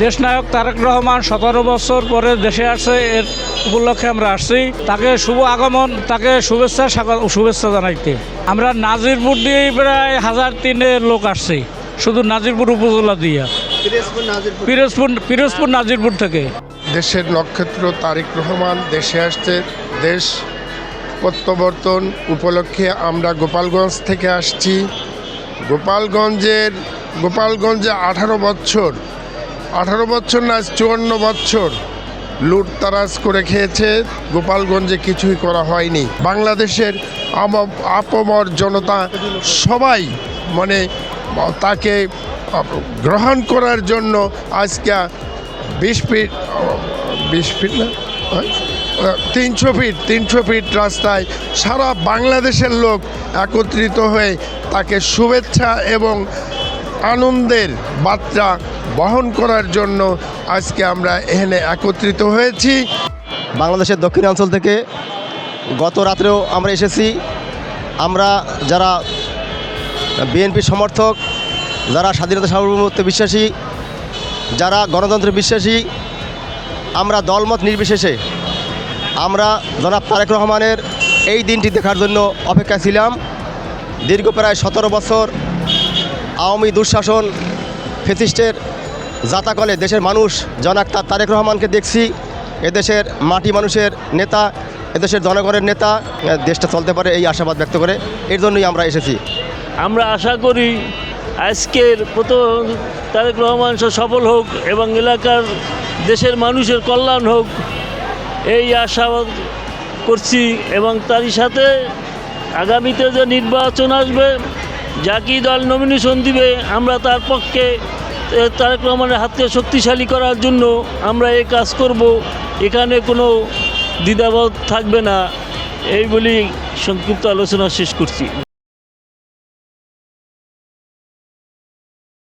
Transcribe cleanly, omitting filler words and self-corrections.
দেশনায়ক তারেক রহমান 17 বছর পরে দেশে আসছে, এর উপলক্ষে আমরা আসছি তাকে শুভ আগমন, তাকে শুভেচ্ছা জানাইতে। আমরা নাজিরপুর দিয়ে প্রায় 1003 লোক আসছি, শুধু নাজিরপুর উপজেলা দিয়ে, পিরোজপুর নাজিরপুর থেকে। দেশের নক্ষত্র তারেক রহমান দেশে আসছে। দেশ প্রত্যাবর্তন উপলক্ষে আমরা গোপালগঞ্জ থেকে আসছি। গোপালগঞ্জে 18 বছর না 54 বছর লুটতারাজ করে খেয়েছে। গোপালগঞ্জে কিছুই করা হয়নি। বাংলাদেশের আপামর জনতা সবাই মানে তাকে গ্রহণ করার জন্য আজকে 300 ফিট রাস্তায় সারা বাংলাদেশের লোক একত্রিত হয়ে তাকে শুভেচ্ছা এবং আনন্দের বার্তা বহন করার জন্য আজকে আমরা এখানে একত্রিত হয়েছি। বাংলাদেশের দক্ষিণাঞ্চল থেকে গত রাত্রেও আমরা এসেছি। আমরা যারা বিএনপি সমর্থক, যারা স্বাধীনতা সার্বভৌমত্বে বিশ্বাসী, যারা গণতন্ত্রে বিশ্বাসী, আমরা দলমত নির্বিশেষে আমরা জনাব তারেক রহমানের এই দিনটি দেখার জন্য অপেক্ষা ছিলাম। দীর্ঘ প্রায় 17 বছর আওয়ামী দুঃশাসন ফ্যাসিস্টের জাতাকলে দেশের মানুষ জনাব তারেক রহমানকে দেখছি। এদেশের মাটি মানুষের নেতা, এদেশের জনগণের নেতা, দেশটা চলতে পারে এই আশাবাদ ব্যক্ত করে এর জন্যই আমরা এসেছি। আমরা আশা করি আজকের প্রথম তারেক রহমান সফল হোক এবং এলাকার দেশের মানুষের কল্যাণ হোক, এই আশাবাদ করছি। এবং তারই সাথে আগামীতে যে নির্বাচন আসবে, যাকেই দল নমিনেশন দিবে, আমরা তার পক্ষে তারেক রহমানের হাতকে শক্তিশালী করার জন্য আমরা এই কাজ করব। এখানে কোনো দ্বিধাবোধ থাকবে না, এই বলি সংক্ষিপ্ত আলোচনা শেষ করছি।